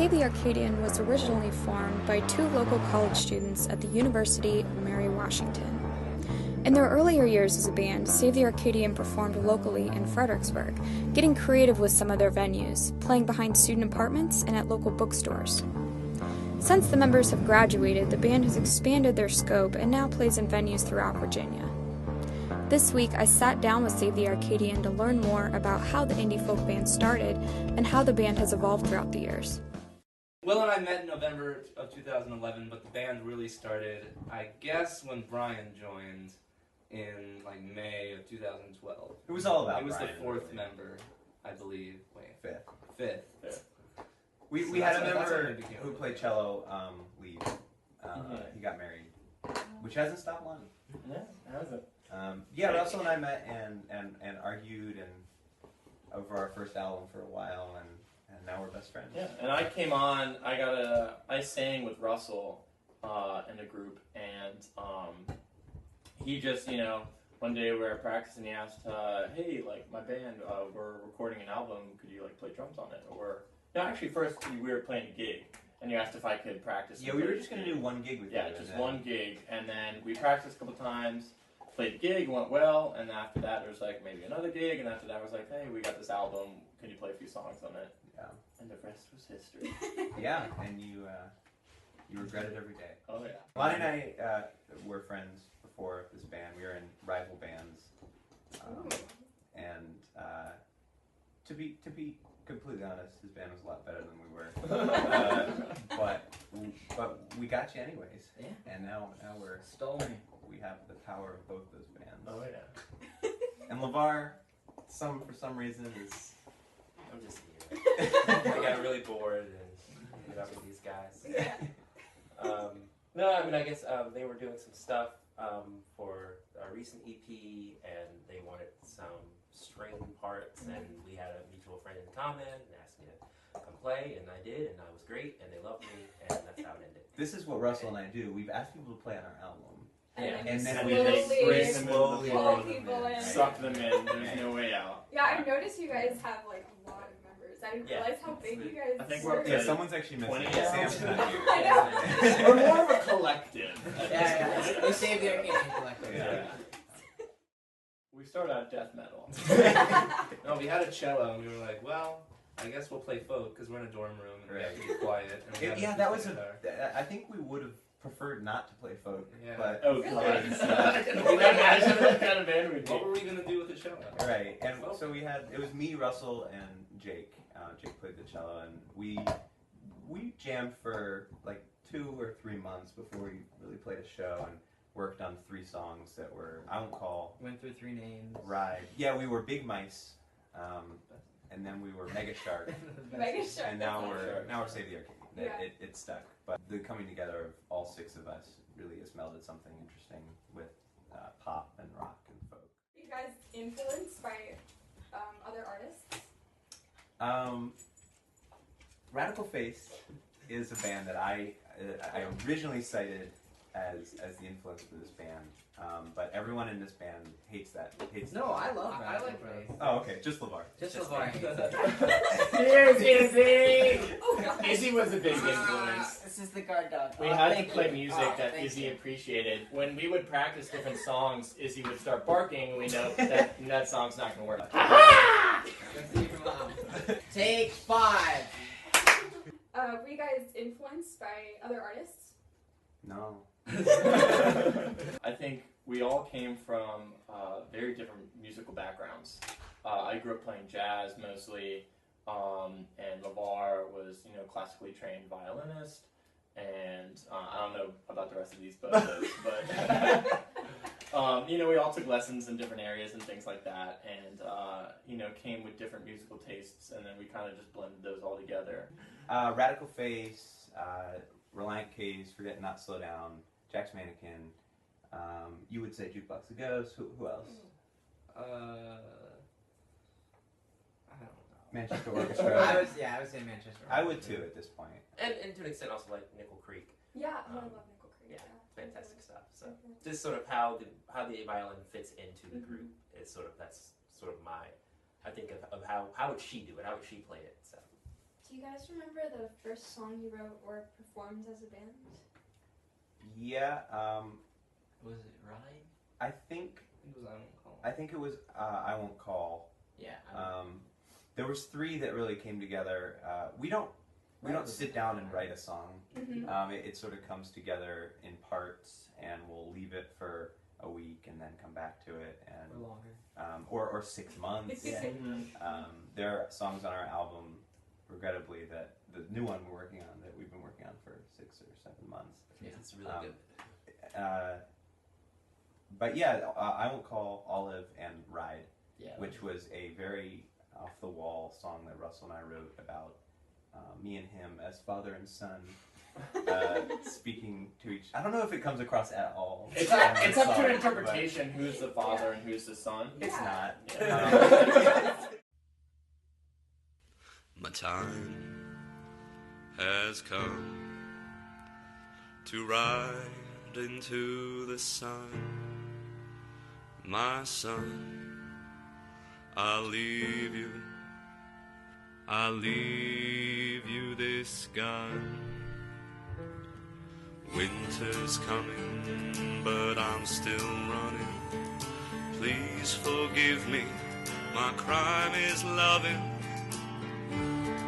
Save the Arcadian was originally formed by two local college students at the University of Mary Washington. In their earlier years as a band, Save the Arcadian performed locally in Fredericksburg, getting creative with some of their venues, playing behind student apartments and at local bookstores. Since the members have graduated, the band has expanded their scope and now plays in venues throughout Virginia. This week, I sat down with Save the Arcadian to learn more about how the indie folk band started and how the band has evolved throughout the years. Will and I met in November of 2011, but the band really started, I guess, when Brian joined in like May of 2012. It was all about It was Brian, the fourth really. member, I believe. Wait, Fifth. Fifth. We So had that's a when member it became who a played band. cello leave. He got married, which hasn't stopped long. Yeah, it hasn't. Yeah, Russell and I met and argued and over our first album for a while, and now we're best friends. Yeah, and I came on. I sang with Russell in a group, and he just, one day we were at practice, and he asked, "Hey, like my band, we're recording an album. Could you like play drums on it?" Or no, actually, first we were playing a gig, and you asked if I could practice. Yeah, we were just gonna do one gig with you. Yeah, just one gig, and then we practiced a couple times. Played the gig, went well, and after that there was like maybe another gig, and after that I was like, hey, we got this album, can you play a few songs on it? Yeah. And the rest was history. Yeah, and you regret it every day. Oh yeah. Lonnie and I were friends before this band. We were in rival bands, and to be completely honest, his band was a lot better than we were. But we got you anyways. Yeah. And now we're Stolen. we have the power of both those bands. Oh yeah. And LeVar, for some reason is. I'm just here. I got really bored and ended up with these guys. No, I mean, I guess they were doing some stuff for our recent EP, and they wanted some string parts, and we had a mutual friend in common, and asked me to come play, and I did, and I was great, and they loved me, and that's how it ended. This is what Russell and I do. We've asked people to play on our album. Yeah. And then we just slowly pull pull people in. Suck them in. There's no way out. Yeah, I noticed you guys have like a lot of members. I didn't realize how big you guys I think were. we're up Yeah, to someone's actually missing. 20 Sam's not here. I know. We're more of a collective. Yeah. We saved the Arcadian collective. Yeah. We started out death metal. No, we had a cello, and we were like, well, I guess we'll play folk because we're in a dorm room and we have to be quiet. And we have Yeah, a that was guitar. I think we would have preferred not to play folk, Yeah. but Oh god. Imagine what kind of band we'd be. What were we gonna do with the cello? right. And so it was me, Russell, and Jake. Jake played the cello, and we jammed for like 2 or 3 months before we really played a show, and worked on 3 songs that were I won't call Went through 3 names. Ride. Yeah, we were Big Mice, and then we were Mega Shark, Mega Shark. and now that's we're Save the Arcadian. Yeah. It stuck, but the coming together of all 6 of us really has melded something interesting with pop and rock and folk. Are you guys influenced by other artists? Radical Face is a band that I originally cited as the influence for this band, but everyone in this band hates that. No, I love I Radical like Face. Oh, okay, just LeVar. Just LeVar. Here's Izzy! Oh god. Izzy was a big influence. This is the guard dog. We Oh, had to thank play you. music Oh, that thank Izzy you. appreciated. When we would practice different songs, Izzy would start barking, and we know that song's not going to work. Let's see your mom. Take 5. Were you guys influenced by other artists? No. I think we all came from very different musical backgrounds. I grew up playing jazz mostly, and LeVar was, classically trained violinist, and I don't know about the rest of these bozos, but we all took lessons in different areas and things like that, and came with different musical tastes, and then we kind of just blended those all together. Radical Face, Reliant K's, Forget Not Slow Down, Jack's Mannequin. You would say Jukebox the Ghost. Who else? I don't know. Manchester Orchestra. I would say Manchester. I would too at this point. And to an extent also like Nickel Creek. Yeah, I love Nickel Creek. Yeah, fantastic stuff. So Mhm. just sort of how the violin fits into the group is that's sort of my, I think of how would she do it? How would she play it? So Do you guys remember the first song you wrote or performed as a band? Yeah. Was it Ryan? I think It was I Won't Call. I think it was I Won't Call. Yeah. There was 3 that really came together. We don't sit down and write a song. Mm-hmm. It sort of comes together in parts, and we'll leave it for a week and then come back to it, and Or longer. or 6 months. There are songs on our album, regrettably, that the new one we're working on that we've been working on for 6 or 7 months. Yeah, it's really good. But yeah, I Won't Call, Olive, and Ride, Yeah. which was a very off-the-wall song that Russell and I wrote about me and him as father and son speaking to each. I don't know if it comes across at all. It's up to interpretation. Who's the father and who's the son? It's not. My time has come to ride into the sun. My son, I'll leave you this gun. Winter's coming, but I'm still running. Please forgive me, my crime is loving.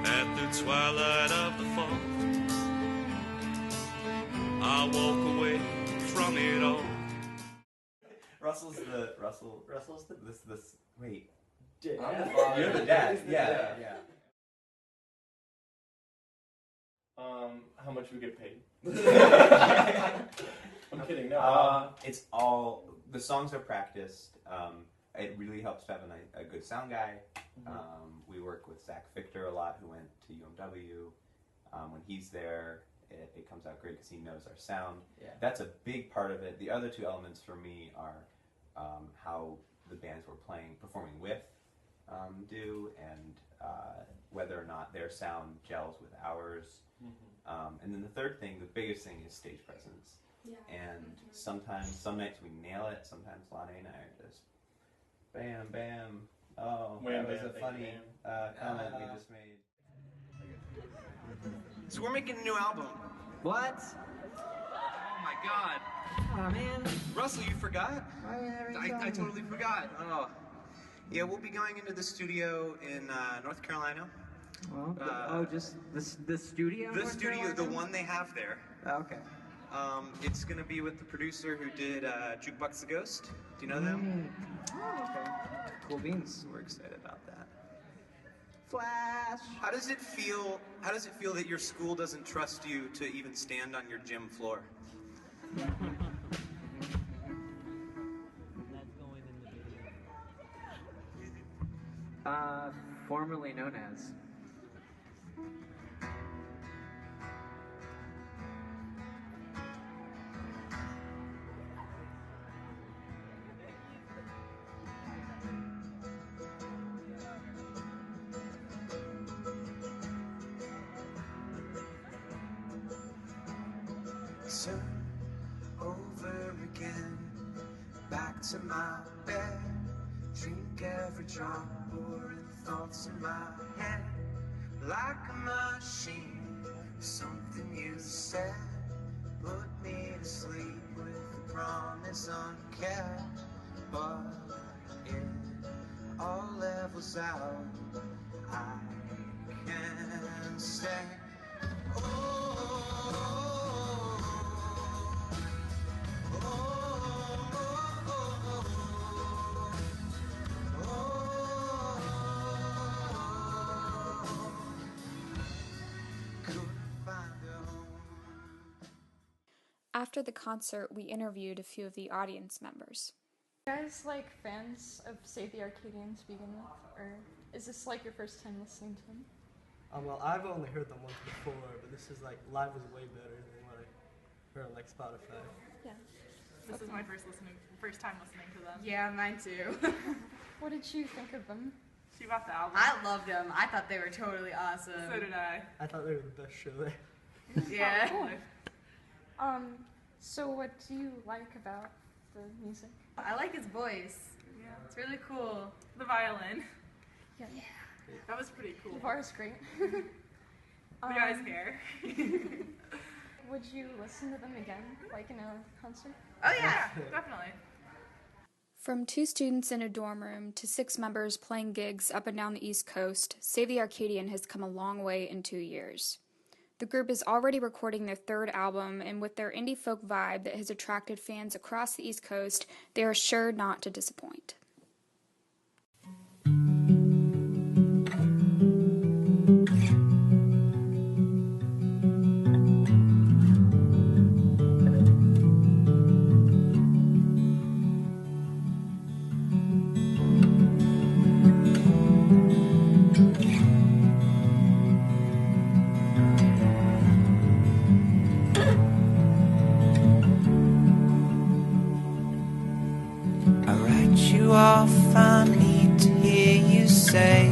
At the twilight of the fall, I'll walk away from it all. Russell's the wait. Dad. You're the dad. Yeah. How much we get paid? I'm kidding. No. It's all the songs are practiced. It really helps to have a good sound guy. We work with Zach Victor a lot, who went to UMW. When he's there, it comes out great because he knows our sound. Yeah. That's a big part of it. The other 2 elements for me are how the bands we're performing with do, and whether or not their sound gels with ours. And then the third thing, the biggest thing, is stage presence. Yeah. And some nights we nail it. Sometimes Lonnie and I are just bam, bam. Oh, Wham, that was bam, a bam, funny comment we just made. So we're making a new album. What? Oh my god. Oh man. Russell, you forgot? I totally. totally forgot. Oh. Yeah, we'll be going into the studio in North Carolina. Well, just the studio? The North studio, Carolina? the one they have there. Okay. It's gonna be with the producer who did Jukebox the Ghost. Do you know them? Oh, okay. Cool beans. We're excited about that. Flash. How does it feel that your school doesn't trust you to even stand on your gym floor? Formerly known as. So over again, back to my bed, drink every drop, pouring thoughts in my head, like a machine. Something you said put me to sleep with a promise unkept, but it all levels out. I can't stay. After the concert, we interviewed a few of the audience members. Are you guys like fans of Save the Arcadian to begin with, or is this like your first time listening to them? Well, I've only heard them once before, but this is like live was way better than what I heard on like Spotify. Yeah. This is my first time listening to them. Yeah, mine too. What did you think of them? She bought the album. I loved them. I thought they were totally awesome. So did I. I thought they were the best show there. Yeah. Probably. So what do you like about the music? I like his voice. Yeah. It's really cool. The violin. Yeah. That was pretty cool. The bar is great. We always care. Would you listen to them again, like in a concert? Oh yeah, definitely. From 2 students in a dorm room to 6 members playing gigs up and down the East Coast, Save the Arcadian has come a long way in 2 years. The group is already recording their 3rd album, and with their indie folk vibe that has attracted fans across the East Coast, they are sure not to disappoint. Off, I need to hear you say